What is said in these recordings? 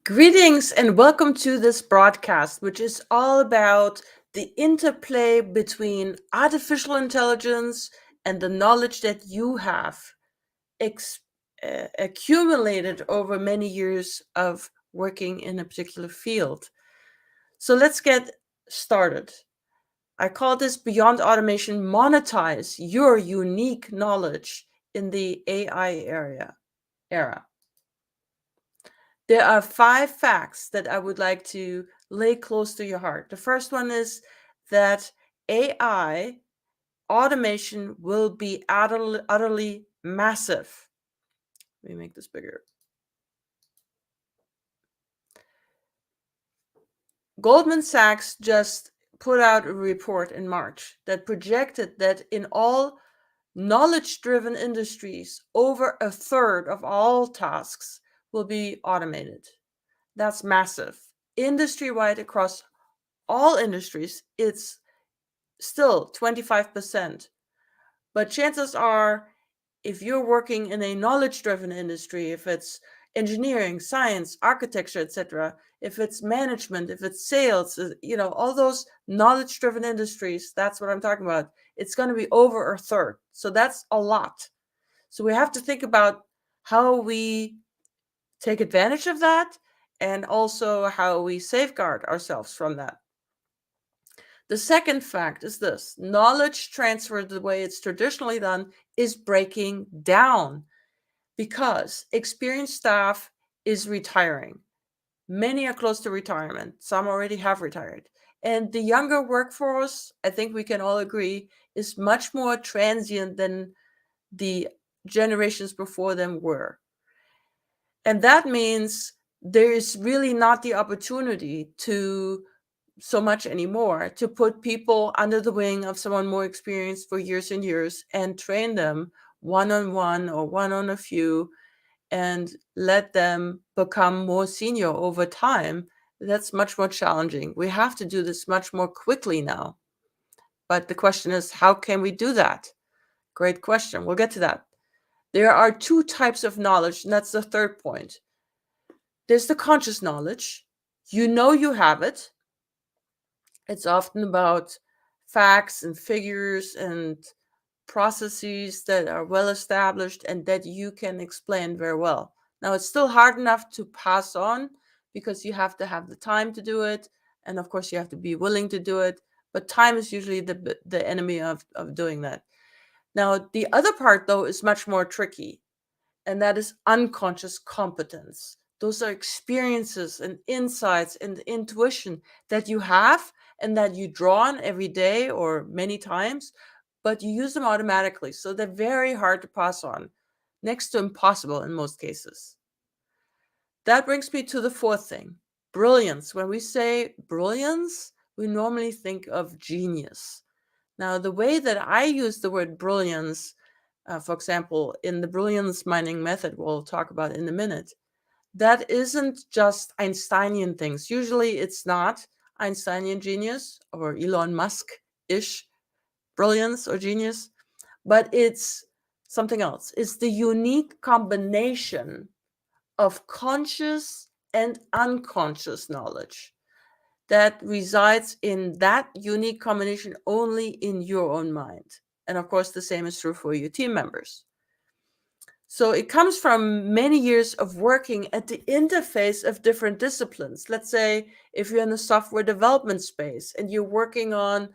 Greetings and welcome to this broadcast, which is all about the interplay between artificial intelligence and the knowledge that you have ex- accumulated over many years of working in a particular field. So let's get started. I call this Beyond Automation Monetize Your Unique Knowledge in the AI era. There are 5 facts that I would like to lay close to your heart. The first one is that AI automation will be utterly massive. Let me make this bigger. Goldman Sachs just put out a report in March that projected that in all knowledge-driven industries, over a third of all tasks will be automated. That's massive. Industry-wide across all industries, it's still 25%. But chances are, if you're working in a knowledge-driven industry, if it's engineering, science, architecture, etc., if it's management, if it's sales, all those knowledge-driven industries, that's what I'm talking about. It's going to be over a third. So that's a lot. So we have to think about how we take advantage of that and also how we safeguard ourselves from that. The second fact is this: knowledge transfer, the way it's traditionally done, is breaking down because experienced staff is retiring. Many are close to retirement. Some already have retired. And the younger workforce, I think we can all agree, is much more transient than the generations before them were. And that means there is really not the opportunity to so much anymore to put people under the wing of someone more experienced for years and years and train them one-on-one or one on a few and let them become more senior over time. That's much more challenging. We have to do this much more quickly now. But the question is, how can we do that? Great question. We'll get to that. There are 2 types of knowledge, and that's the third point. There's the conscious knowledge. You know you have it. It's often about facts and figures and processes that are well established and that you can explain very well. Now, it's still hard enough to pass on because you have to have the time to do it. And of course, you have to be willing to do it. But time is usually the enemy of doing that. Now, the other part, though, is much more tricky, and that is unconscious competence. Those are experiences and insights and intuition that you have and that you draw on every day or many times, but you use them automatically. So they're very hard to pass on, next to impossible in most cases. That brings me to the fourth thing: brilliance. When we say brilliance, we normally think of genius. Now, the way that I use the word brilliance, for example, in the Brilliance Mining method, we'll talk about in a minute, that isn't just Einsteinian things. Usually it's not Einsteinian genius or Elon Musk-ish brilliance or genius, but it's something else. It's the unique combination of conscious and unconscious knowledge that resides in that unique combination only in your own mind. And of course, the same is true for your team members. So it comes from many years of working at the interface of different disciplines. Let's say if you're in the software development space and you're working on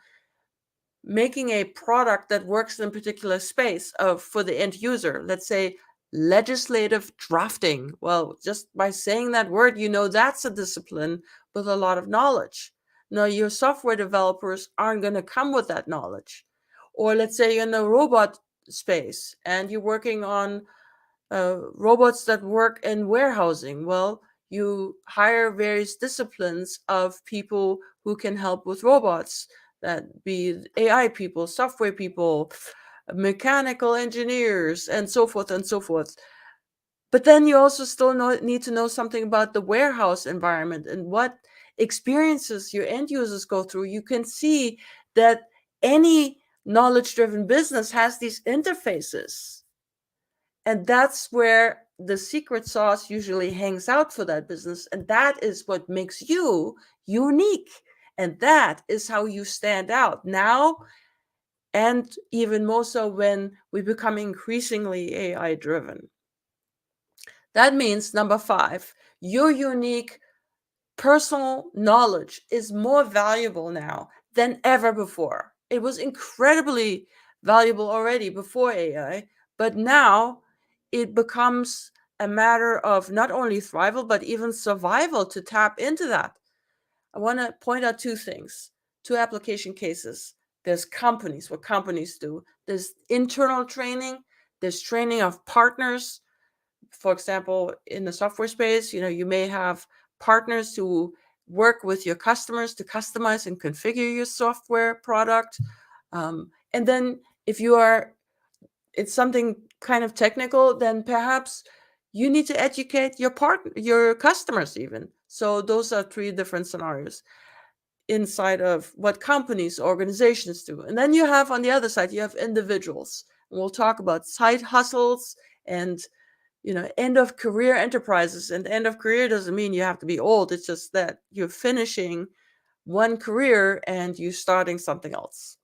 making a product that works in a particular space for the end user, let's say legislative drafting. Well, just by saying that word, that's a discipline with a lot of knowledge. Now, your software developers aren't going to come with that knowledge. Or let's say you're in the robot space and you're working on robots that work in warehousing. Well, you hire various disciplines of people who can help with robots, that be AI people, software people, mechanical engineers, and so forth and so forth. But then you also still need to know something about the warehouse environment and what experiences your end users go through. You can see that any knowledge-driven business has these interfaces. And that's where the secret sauce usually hangs out for that business, and that is what makes you unique. And that is how you stand out now, and even more so when we become increasingly AI driven. That means number 5, your unique personal knowledge is more valuable now than ever before. It was incredibly valuable already before AI, but now it becomes a matter of not only thrival, but even survival to tap into that. I want to point out 2 things, 2 application cases. There's companies, what companies do. There's internal training, there's training of partners. For example, in the software space, you may have partners who work with your customers to customize and configure your software product. And then if it's something kind of technical, then perhaps you need to educate your customers even. So those are 3 different scenarios inside of what companies, organizations do. And then you have, on the other side, you have individuals. And we'll talk about side hustles and end of career enterprises. And end of career doesn't mean you have to be old. It's just that you're finishing one career and you're starting something else.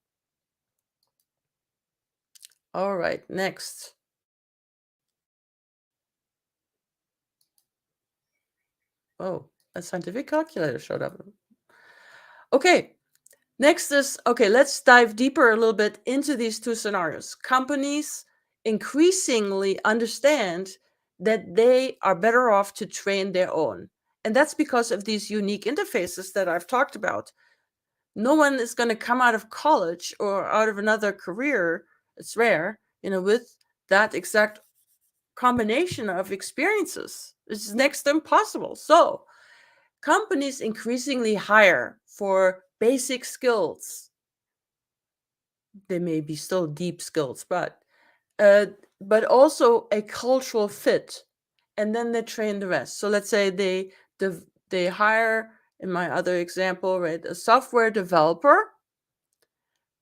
All right, next. Oh, a scientific calculator showed up. Okay, next is, let's dive deeper a little bit into these 2 scenarios. Companies increasingly understand that they are better off to train their own. And that's because of these unique interfaces that I've talked about. No one is going to come out of college or out of another career, it's rare, with that exact combination of experiences. It's next to impossible. So companies increasingly hire for basic skills. They may be still deep skills, but also a cultural fit, and then they train the rest. So let's say they hire, in my other example, right, a software developer,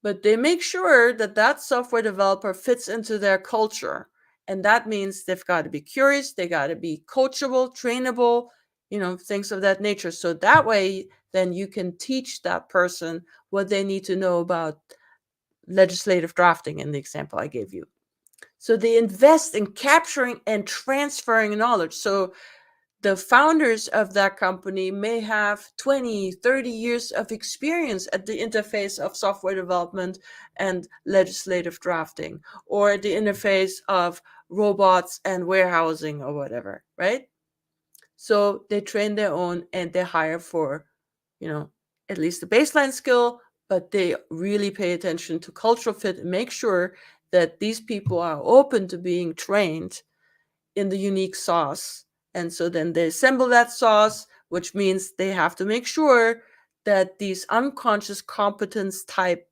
but they make sure that that software developer fits into their culture. And that means they've got to be curious, they got to be coachable, trainable, things of that nature. So that way, then you can teach that person what they need to know about legislative drafting in the example I gave you. So they invest in capturing and transferring knowledge. So the founders of that company may have 20, 30 years of experience at the interface of software development and legislative drafting, or at the interface of robots and warehousing or whatever, right? So they train their own and they hire for, at least the baseline skill, but they really pay attention to cultural fit and make sure that these people are open to being trained in the unique sauce. And so then they assemble that sauce, which means they have to make sure that these unconscious competence type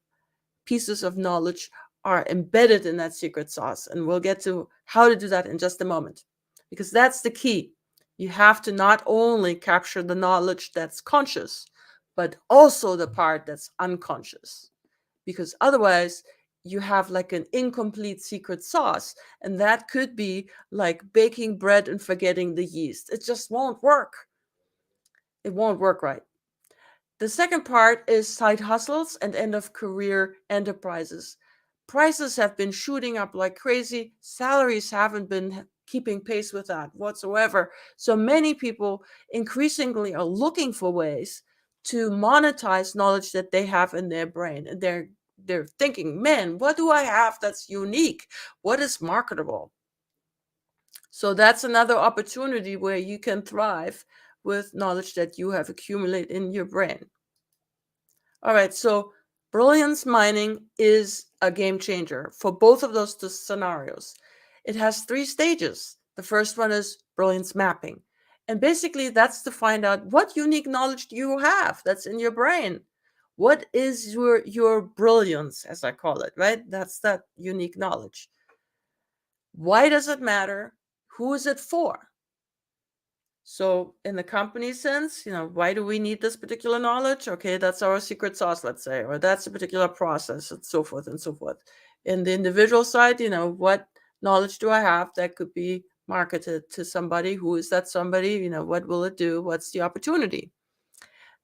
pieces of knowledge are embedded in that secret sauce. And we'll get to how to do that in just a moment, because that's the key. You have to not only capture the knowledge that's conscious, but also the part that's unconscious, because otherwise you have like an incomplete secret sauce, and that could be like baking bread and forgetting the yeast. It just won't work. It won't work right. The second part is side hustles and end of career enterprises. Prices have been shooting up like crazy. Salaries haven't been keeping pace with that whatsoever. So many people increasingly are looking for ways to monetize knowledge that they have in their brain. And they're thinking, man, what do I have that's unique? What is marketable? So that's another opportunity where you can thrive with knowledge that you have accumulated in your brain. All right, so Brilliance Mining is a game changer for both of those two scenarios. It has 3 stages. The first one is Brilliance Mapping. And basically, that's to find out what unique knowledge do you have that's in your brain. What is your brilliance, as I call it, right? That's that unique knowledge. Why does it matter? Who is it for? So in the company sense, why do we need this particular knowledge? Okay, that's our secret sauce, let's say, or that's a particular process, and so forth and so forth. In the individual side, what knowledge do I have that could be market it to somebody. Who is that somebody? What will it do? What's the opportunity?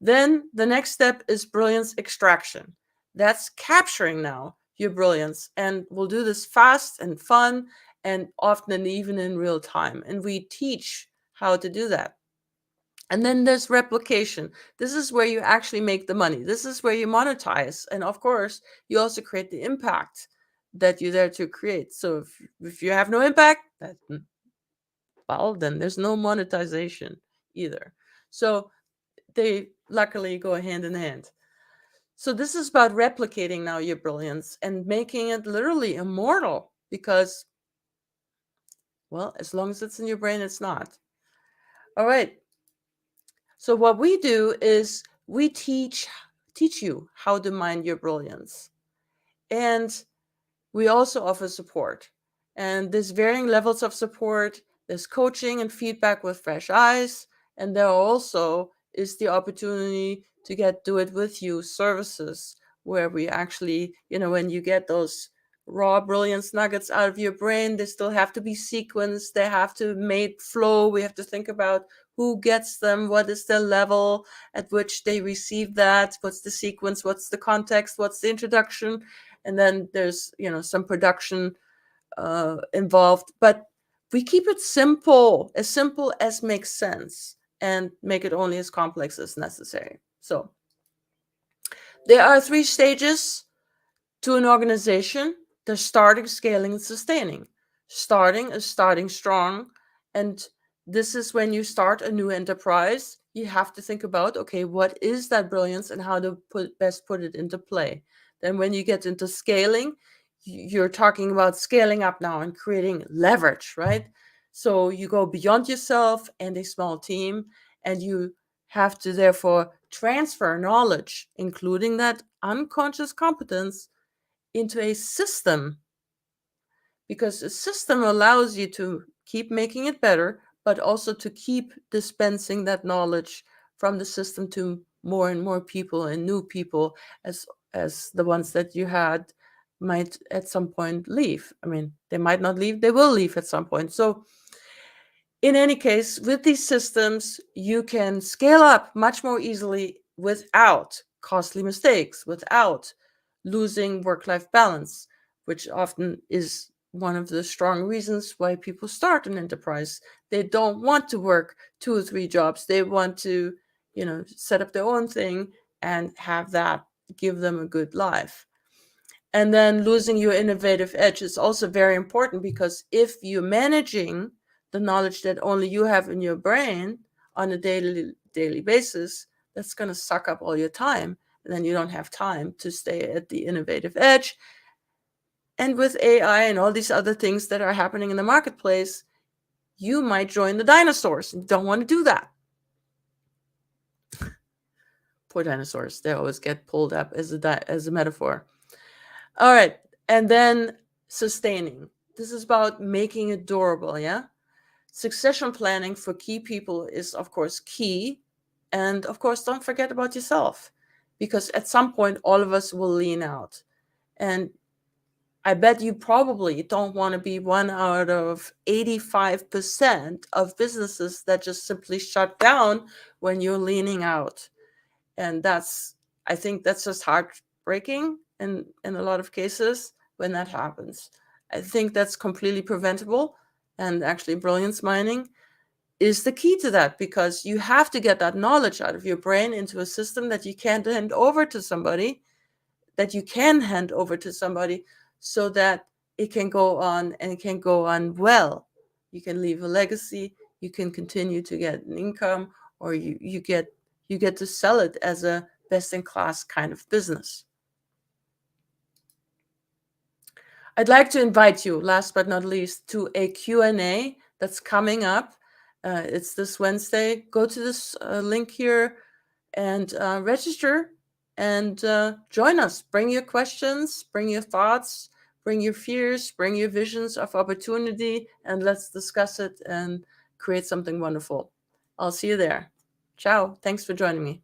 Then the next step is brilliance extraction. That's capturing now your brilliance, and we'll do this fast and fun and often even in real time. And we teach how to do that. And then there's replication. This is where you actually make the money. This is where you monetize. And of course, you also create the impact that you're there to create. So if you have no impact, well, then there's no monetization either. So they luckily go hand in hand. So this is about replicating now your brilliance and making it literally immortal because, well, as long as it's in your brain, it's not. All right. So what we do is we teach you how to mine your brilliance. And we also offer support. And there's varying levels of support. There's coaching and feedback with fresh eyes. And there also is the opportunity to get do it with you services where we actually, when you get those raw brilliance nuggets out of your brain, they still have to be sequenced. They have to made flow. We have to think about who gets them, what is their level at which they receive that, what's the sequence, what's the context, what's the introduction, and then there's some production involved, but we keep it simple as makes sense, and make it only as complex as necessary. So there are 3 stages to an organization. There's starting, scaling, and sustaining. Starting is starting strong, and this is when you start a new enterprise. You have to think about, okay, what is that brilliance and how to best put it into play. Then when you get into scaling, you're talking about scaling up now and creating leverage, right? So you go beyond yourself and a small team, and you have to therefore transfer knowledge, including that unconscious competence, into a system, because a system allows you to keep making it better, but also to keep dispensing that knowledge from the system to more and more people and new people, as the ones that you had might at some point leave. I mean, they might not leave, they will leave at some point. So in any case, with these systems, you can scale up much more easily without costly mistakes, without losing work-life balance, which often is one of the strong reasons why people start an enterprise. They don't want to work 2 or 3 jobs. They want to, set up their own thing and have that give them a good life. And then losing your innovative edge is also very important, because if you're managing the knowledge that only you have in your brain on a daily basis, that's going to suck up all your time. And then you don't have time to stay at the innovative edge. And with AI and all these other things that are happening in the marketplace, you might join the dinosaurs. You don't want to do that. Poor dinosaurs. They always get pulled up as a metaphor. All right. And then sustaining. This is about making it durable, yeah? Succession planning for key people is, of course, key. And of course, don't forget about yourself, because at some point, all of us will lean out. And I bet you probably don't want to be one out of 85% of businesses that just simply shut down when you're leaning out. And I think that's just heartbreaking in a lot of cases when that happens. I think that's completely preventable. And actually, brilliance mining is the key to that, because you have to get that knowledge out of your brain into a system that you can hand over to somebody, so that it can go on, and it can go on well. You can leave a legacy, you can continue to get an income, or you get to sell it as a best-in-class kind of business. I'd like to invite you, last but not least, to a Q&A that's coming up. It's this Wednesday. Go to this link here and register and join us. Bring your questions, bring your thoughts, bring your fears, bring your visions of opportunity, and let's discuss it and create something wonderful. I'll see you there. Ciao. Thanks for joining me.